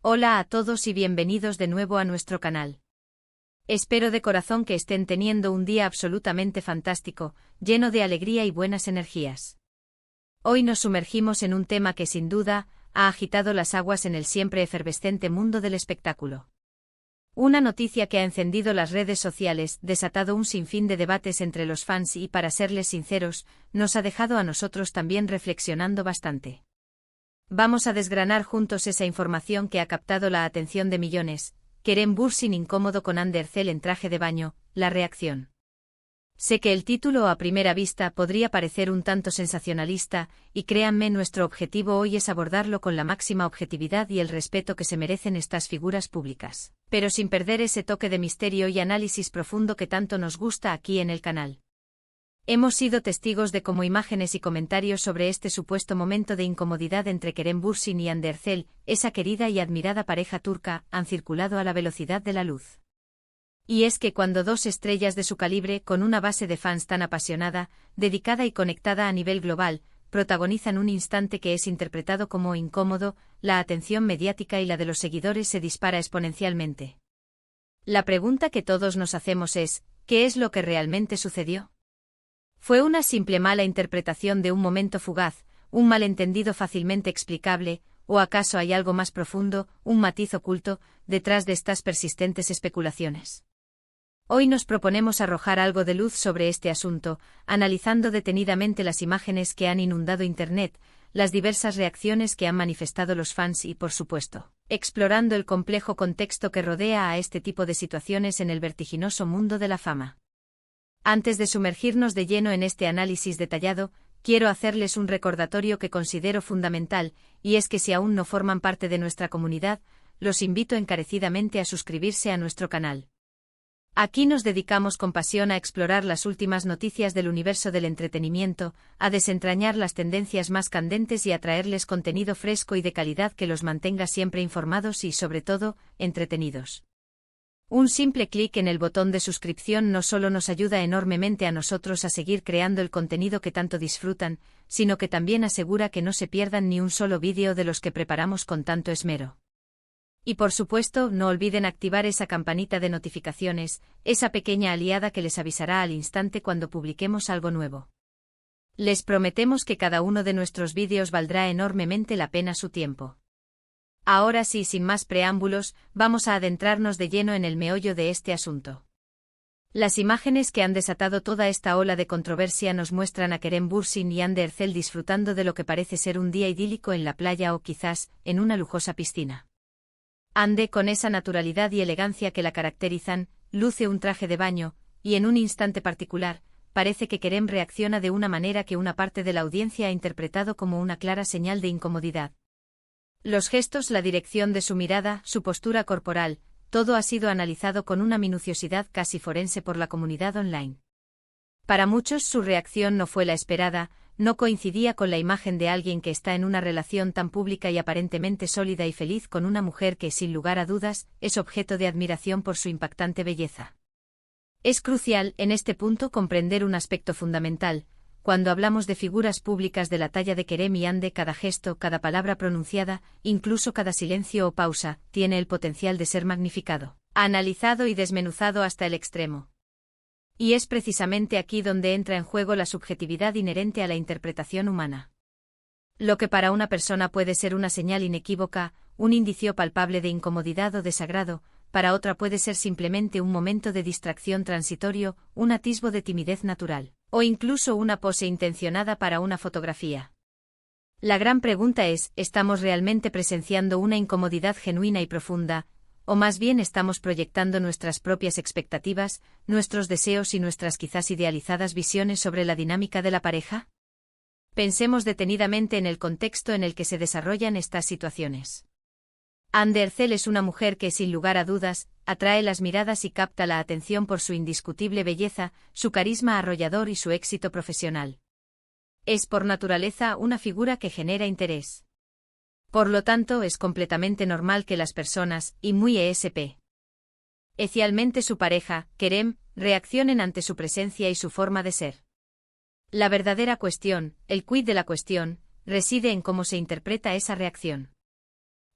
Hola a todos y bienvenidos de nuevo a nuestro canal. Espero de corazón que estén teniendo un día absolutamente fantástico, lleno de alegría y buenas energías. Hoy nos sumergimos en un tema que sin duda ha agitado las aguas en el siempre efervescente mundo del espectáculo. Una noticia que ha encendido las redes sociales, desatado un sinfín de debates entre los fans y, para serles sinceros, nos ha dejado a nosotros también reflexionando bastante. Vamos a desgranar juntos esa información que ha captado la atención de millones. Kerem Bürsin incómodo con Hande Erçel en traje de baño, la reacción. Sé que el título a primera vista podría parecer un tanto sensacionalista, y créanme, nuestro objetivo hoy es abordarlo con la máxima objetividad y el respeto que se merecen estas figuras públicas, pero sin perder ese toque de misterio y análisis profundo que tanto nos gusta aquí en el canal. Hemos sido testigos de cómo imágenes y comentarios sobre este supuesto momento de incomodidad entre Kerem Bürsin y Hande Erçel, esa querida y admirada pareja turca, han circulado a la velocidad de la luz. Y es que cuando dos estrellas de su calibre, con una base de fans tan apasionada, dedicada y conectada a nivel global, protagonizan un instante que es interpretado como incómodo, la atención mediática y la de los seguidores se dispara exponencialmente. La pregunta que todos nos hacemos es, ¿qué es lo que realmente sucedió? ¿Fue una simple mala interpretación de un momento fugaz, un malentendido fácilmente explicable, o acaso hay algo más profundo, un matiz oculto, detrás de estas persistentes especulaciones? Hoy nos proponemos arrojar algo de luz sobre este asunto, analizando detenidamente las imágenes que han inundado Internet, las diversas reacciones que han manifestado los fans y, por supuesto, explorando el complejo contexto que rodea a este tipo de situaciones en el vertiginoso mundo de la fama. Antes de sumergirnos de lleno en este análisis detallado, quiero hacerles un recordatorio que considero fundamental, y es que si aún no forman parte de nuestra comunidad, los invito encarecidamente a suscribirse a nuestro canal. Aquí nos dedicamos con pasión a explorar las últimas noticias del universo del entretenimiento, a desentrañar las tendencias más candentes y a traerles contenido fresco y de calidad que los mantenga siempre informados y, sobre todo, entretenidos. Un simple clic en el botón de suscripción no solo nos ayuda enormemente a nosotros a seguir creando el contenido que tanto disfrutan, sino que también asegura que no se pierdan ni un solo vídeo de los que preparamos con tanto esmero. Y por supuesto, no olviden activar esa campanita de notificaciones, esa pequeña aliada que les avisará al instante cuando publiquemos algo nuevo. Les prometemos que cada uno de nuestros vídeos valdrá enormemente la pena su tiempo. Ahora sí, sin más preámbulos, vamos a adentrarnos de lleno en el meollo de este asunto. Las imágenes que han desatado toda esta ola de controversia nos muestran a Kerem Bürsin y Hande Erçel disfrutando de lo que parece ser un día idílico en la playa o quizás en una lujosa piscina. Hande, con esa naturalidad y elegancia que la caracterizan, luce un traje de baño, y en un instante particular, parece que Kerem reacciona de una manera que una parte de la audiencia ha interpretado como una clara señal de incomodidad. Los gestos, la dirección de su mirada, su postura corporal, todo ha sido analizado con una minuciosidad casi forense por la comunidad online. Para muchos su reacción no fue la esperada, no coincidía con la imagen de alguien que está en una relación tan pública y aparentemente sólida y feliz con una mujer que, sin lugar a dudas, es objeto de admiración por su impactante belleza. Es crucial, en este punto, comprender un aspecto fundamental. Cuando hablamos de figuras públicas de la talla de Kerem y Hande, cada gesto, cada palabra pronunciada, incluso cada silencio o pausa, tiene el potencial de ser magnificado, analizado y desmenuzado hasta el extremo. Y es precisamente aquí donde entra en juego la subjetividad inherente a la interpretación humana. Lo que para una persona puede ser una señal inequívoca, un indicio palpable de incomodidad o desagrado, para otra puede ser simplemente un momento de distracción transitorio, un atisbo de timidez natural, o incluso una pose intencionada para una fotografía. La gran pregunta es, ¿estamos realmente presenciando una incomodidad genuina y profunda, o más bien estamos proyectando nuestras propias expectativas, nuestros deseos y nuestras quizás idealizadas visiones sobre la dinámica de la pareja? Pensemos detenidamente en el contexto en el que se desarrollan estas situaciones. Hande Erçel es una mujer que, sin lugar a dudas, atrae las miradas y capta la atención por su indiscutible belleza, su carisma arrollador y su éxito profesional. Es por naturaleza una figura que genera interés. Por lo tanto, es completamente normal que las personas, y muy especialmente su pareja, Kerem, reaccionen ante su presencia y su forma de ser. La verdadera cuestión, el quid de la cuestión, reside en cómo se interpreta esa reacción.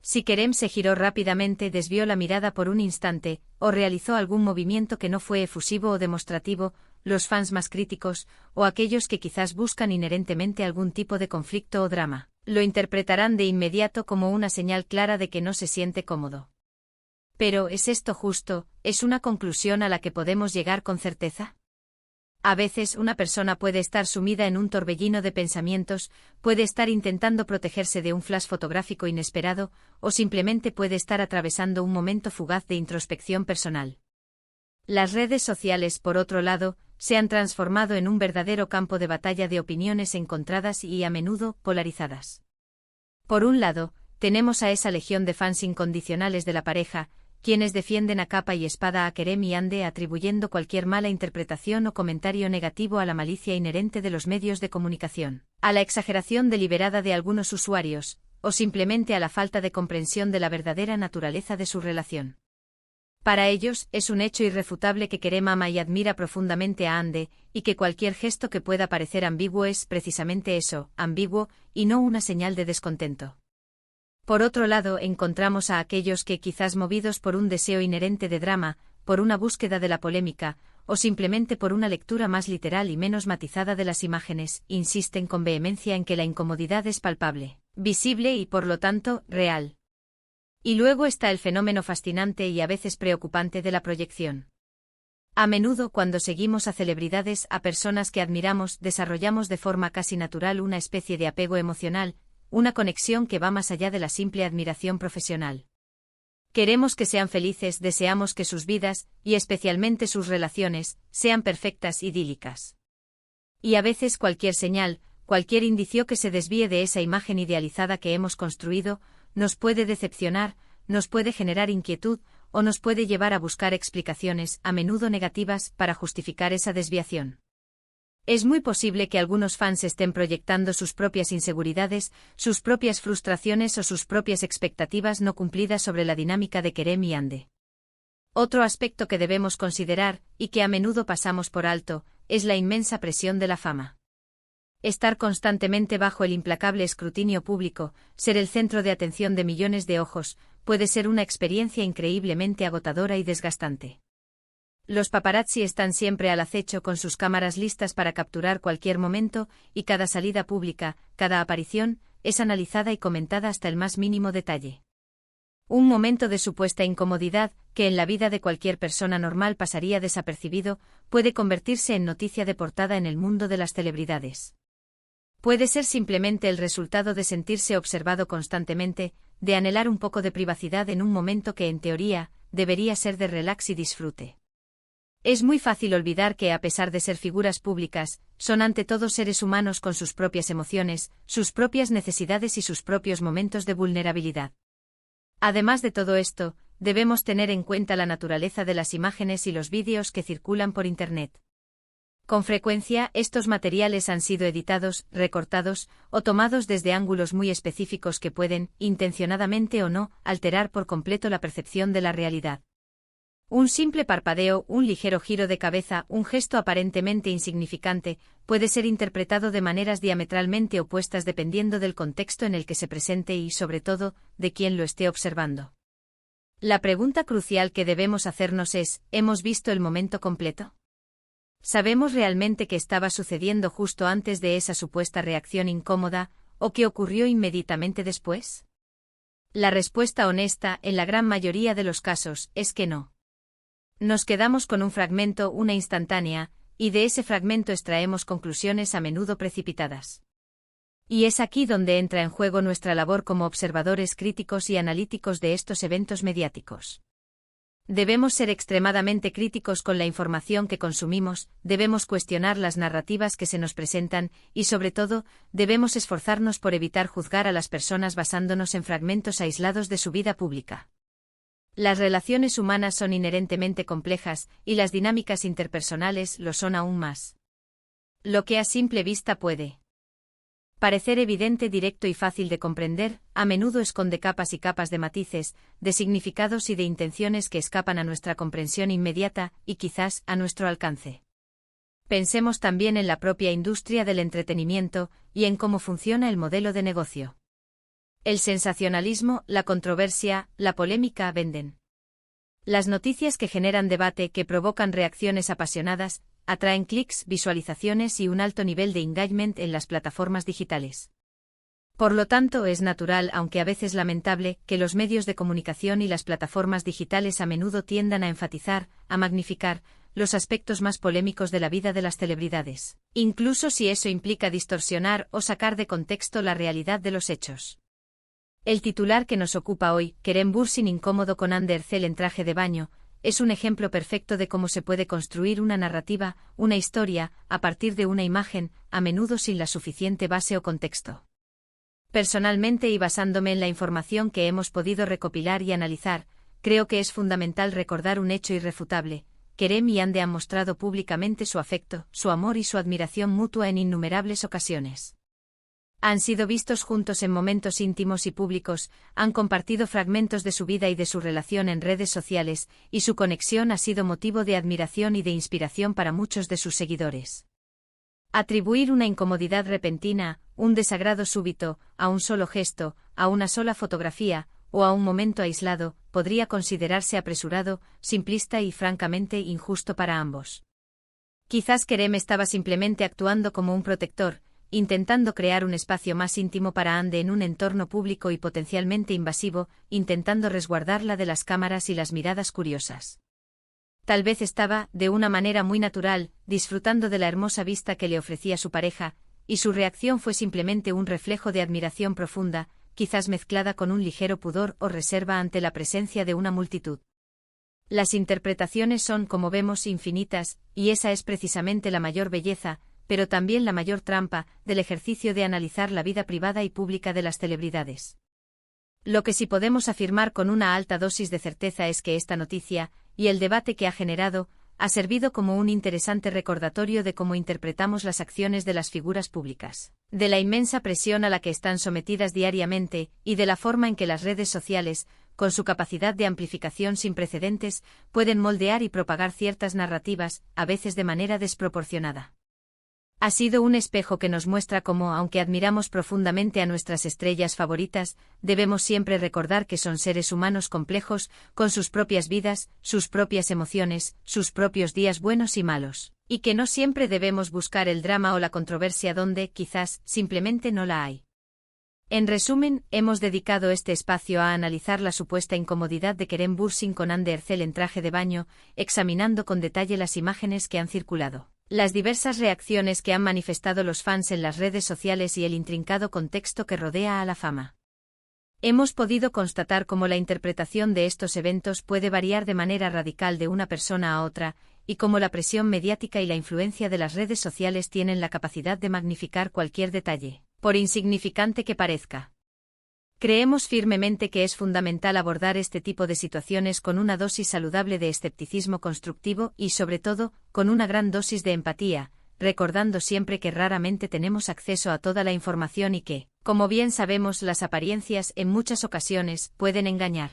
Si Kerem se giró rápidamente, desvió la mirada por un instante, o realizó algún movimiento que no fue efusivo o demostrativo, los fans más críticos, o aquellos que quizás buscan inherentemente algún tipo de conflicto o drama, lo interpretarán de inmediato como una señal clara de que no se siente cómodo. Pero, ¿es esto justo? ¿Es una conclusión a la que podemos llegar con certeza? A veces una persona puede estar sumida en un torbellino de pensamientos, puede estar intentando protegerse de un flash fotográfico inesperado, o simplemente puede estar atravesando un momento fugaz de introspección personal. Las redes sociales, por otro lado, se han transformado en un verdadero campo de batalla de opiniones encontradas y a menudo polarizadas. Por un lado, tenemos a esa legión de fans incondicionales de la pareja, quienes defienden a capa y espada a Kerem y Hande atribuyendo cualquier mala interpretación o comentario negativo a la malicia inherente de los medios de comunicación, a la exageración deliberada de algunos usuarios, o simplemente a la falta de comprensión de la verdadera naturaleza de su relación. Para ellos, es un hecho irrefutable que Kerem ama y admira profundamente a Hande, y que cualquier gesto que pueda parecer ambiguo es precisamente eso, ambiguo, y no una señal de descontento. Por otro lado, encontramos a aquellos que, quizás movidos por un deseo inherente de drama, por una búsqueda de la polémica, o simplemente por una lectura más literal y menos matizada de las imágenes, insisten con vehemencia en que la incomodidad es palpable, visible y, por lo tanto, real. Y luego está el fenómeno fascinante y a veces preocupante de la proyección. A menudo, cuando seguimos a celebridades, a personas que admiramos, desarrollamos de forma casi natural una especie de apego emocional, una conexión que va más allá de la simple admiración profesional. Queremos que sean felices, deseamos que sus vidas, y especialmente sus relaciones, sean perfectas, idílicas. Y a veces cualquier señal, cualquier indicio que se desvíe de esa imagen idealizada que hemos construido, nos puede decepcionar, nos puede generar inquietud, o nos puede llevar a buscar explicaciones, a menudo negativas, para justificar esa desviación. Es muy posible que algunos fans estén proyectando sus propias inseguridades, sus propias frustraciones o sus propias expectativas no cumplidas sobre la dinámica de Kerem y Hande. Otro aspecto que debemos considerar, y que a menudo pasamos por alto, es la inmensa presión de la fama. Estar constantemente bajo el implacable escrutinio público, ser el centro de atención de millones de ojos, puede ser una experiencia increíblemente agotadora y desgastante. Los paparazzi están siempre al acecho con sus cámaras listas para capturar cualquier momento, y cada salida pública, cada aparición, es analizada y comentada hasta el más mínimo detalle. Un momento de supuesta incomodidad, que en la vida de cualquier persona normal pasaría desapercibido, puede convertirse en noticia de portada en el mundo de las celebridades. Puede ser simplemente el resultado de sentirse observado constantemente, de anhelar un poco de privacidad en un momento que en teoría, debería ser de relax y disfrute. Es muy fácil olvidar que, a pesar de ser figuras públicas, son ante todo seres humanos con sus propias emociones, sus propias necesidades y sus propios momentos de vulnerabilidad. Además de todo esto, debemos tener en cuenta la naturaleza de las imágenes y los vídeos que circulan por Internet. Con frecuencia, estos materiales han sido editados, recortados, o tomados desde ángulos muy específicos que pueden, intencionadamente o no, alterar por completo la percepción de la realidad. Un simple parpadeo, un ligero giro de cabeza, un gesto aparentemente insignificante, puede ser interpretado de maneras diametralmente opuestas dependiendo del contexto en el que se presente y, sobre todo, de quién lo esté observando. La pregunta crucial que debemos hacernos es, ¿hemos visto el momento completo? ¿Sabemos realmente qué estaba sucediendo justo antes de esa supuesta reacción incómoda, o qué ocurrió inmediatamente después? La respuesta honesta, en la gran mayoría de los casos, es que no. Nos quedamos con un fragmento, una instantánea, y de ese fragmento extraemos conclusiones a menudo precipitadas. Y es aquí donde entra en juego nuestra labor como observadores críticos y analíticos de estos eventos mediáticos. Debemos ser extremadamente críticos con la información que consumimos, debemos cuestionar las narrativas que se nos presentan, y sobre todo, debemos esforzarnos por evitar juzgar a las personas basándonos en fragmentos aislados de su vida pública. Las relaciones humanas son inherentemente complejas, y las dinámicas interpersonales lo son aún más. Lo que a simple vista puede parecer evidente, directo y fácil de comprender, a menudo esconde capas y capas de matices, de significados y de intenciones que escapan a nuestra comprensión inmediata, y quizás a nuestro alcance. Pensemos también en la propia industria del entretenimiento, y en cómo funciona el modelo de negocio. El sensacionalismo, la controversia, la polémica venden. Las noticias que generan debate, que provocan reacciones apasionadas, atraen clics, visualizaciones y un alto nivel de engagement en las plataformas digitales. Por lo tanto, es natural, aunque a veces lamentable, que los medios de comunicación y las plataformas digitales a menudo tiendan a enfatizar, a magnificar, los aspectos más polémicos de la vida de las celebridades, incluso si eso implica distorsionar o sacar de contexto la realidad de los hechos. El titular que nos ocupa hoy, Kerem Bürsin incómodo con Hande Erçel en traje de baño, es un ejemplo perfecto de cómo se puede construir una narrativa, una historia, a partir de una imagen, a menudo sin la suficiente base o contexto. Personalmente y basándome en la información que hemos podido recopilar y analizar, creo que es fundamental recordar un hecho irrefutable. Kerem y Hande han mostrado públicamente su afecto, su amor y su admiración mutua en innumerables ocasiones. Han sido vistos juntos en momentos íntimos y públicos, han compartido fragmentos de su vida y de su relación en redes sociales, y su conexión ha sido motivo de admiración y de inspiración para muchos de sus seguidores. Atribuir una incomodidad repentina, un desagrado súbito, a un solo gesto, a una sola fotografía, o a un momento aislado, podría considerarse apresurado, simplista y francamente injusto para ambos. Quizás Kerem estaba simplemente actuando como un protector, intentando crear un espacio más íntimo para Hande en un entorno público y potencialmente invasivo, intentando resguardarla de las cámaras y las miradas curiosas. Tal vez estaba, de una manera muy natural, disfrutando de la hermosa vista que le ofrecía su pareja, y su reacción fue simplemente un reflejo de admiración profunda, quizás mezclada con un ligero pudor o reserva ante la presencia de una multitud. Las interpretaciones son, como vemos, infinitas, y esa es precisamente la mayor belleza, pero también la mayor trampa, del ejercicio de analizar la vida privada y pública de las celebridades. Lo que sí podemos afirmar con una alta dosis de certeza es que esta noticia, y el debate que ha generado, ha servido como un interesante recordatorio de cómo interpretamos las acciones de las figuras públicas, de la inmensa presión a la que están sometidas diariamente, y de la forma en que las redes sociales, con su capacidad de amplificación sin precedentes, pueden moldear y propagar ciertas narrativas, a veces de manera desproporcionada. Ha sido un espejo que nos muestra cómo, aunque admiramos profundamente a nuestras estrellas favoritas, debemos siempre recordar que son seres humanos complejos, con sus propias vidas, sus propias emociones, sus propios días buenos y malos, y que no siempre debemos buscar el drama o la controversia donde, quizás, simplemente no la hay. En resumen, hemos dedicado este espacio a analizar la supuesta incomodidad de Kerem Bürsin con Hande Erçel en traje de baño, examinando con detalle las imágenes que han circulado, las diversas reacciones que han manifestado los fans en las redes sociales y el intrincado contexto que rodea a la fama. Hemos podido constatar cómo la interpretación de estos eventos puede variar de manera radical de una persona a otra, y cómo la presión mediática y la influencia de las redes sociales tienen la capacidad de magnificar cualquier detalle, por insignificante que parezca. Creemos firmemente que es fundamental abordar este tipo de situaciones con una dosis saludable de escepticismo constructivo y, sobre todo, con una gran dosis de empatía, recordando siempre que raramente tenemos acceso a toda la información y que, como bien sabemos, las apariencias en muchas ocasiones pueden engañar.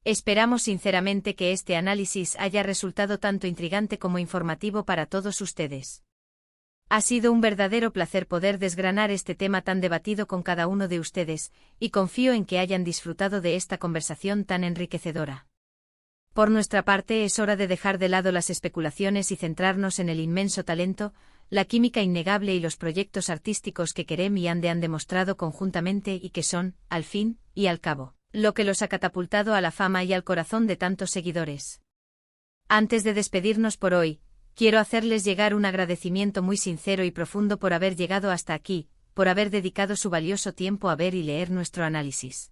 Esperamos sinceramente que este análisis haya resultado tanto intrigante como informativo para todos ustedes. Ha sido un verdadero placer poder desgranar este tema tan debatido con cada uno de ustedes, y confío en que hayan disfrutado de esta conversación tan enriquecedora. Por nuestra parte es hora de dejar de lado las especulaciones y centrarnos en el inmenso talento, la química innegable y los proyectos artísticos que Kerem y Hande han demostrado conjuntamente y que son, al fin y al cabo, lo que los ha catapultado a la fama y al corazón de tantos seguidores. Antes de despedirnos por hoy, quiero hacerles llegar un agradecimiento muy sincero y profundo por haber llegado hasta aquí, por haber dedicado su valioso tiempo a ver y leer nuestro análisis.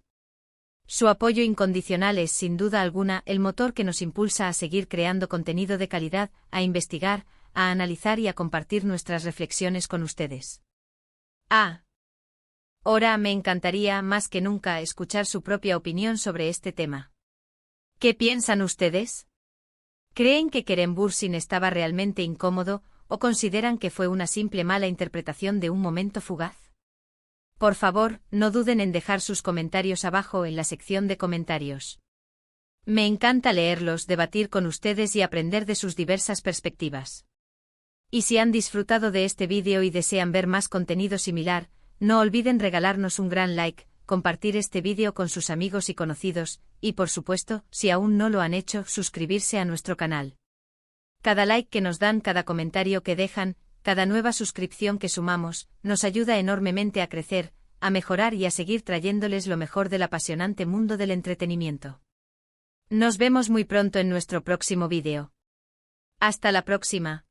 Su apoyo incondicional es, sin duda alguna, el motor que nos impulsa a seguir creando contenido de calidad, a investigar, a analizar y a compartir nuestras reflexiones con ustedes. Ahora me encantaría más que nunca escuchar su propia opinión sobre este tema. ¿Qué piensan ustedes? ¿Creen que Kerem Bürsin estaba realmente incómodo, o consideran que fue una simple mala interpretación de un momento fugaz? Por favor, no duden en dejar sus comentarios abajo en la sección de comentarios. Me encanta leerlos, debatir con ustedes y aprender de sus diversas perspectivas. Y si han disfrutado de este vídeo y desean ver más contenido similar, no olviden regalarnos un gran like, compartir este vídeo con sus amigos y conocidos, y por supuesto, si aún no lo han hecho, suscribirse a nuestro canal. Cada like que nos dan, cada comentario que dejan, cada nueva suscripción que sumamos, nos ayuda enormemente a crecer, a mejorar y a seguir trayéndoles lo mejor del apasionante mundo del entretenimiento. Nos vemos muy pronto en nuestro próximo vídeo. Hasta la próxima.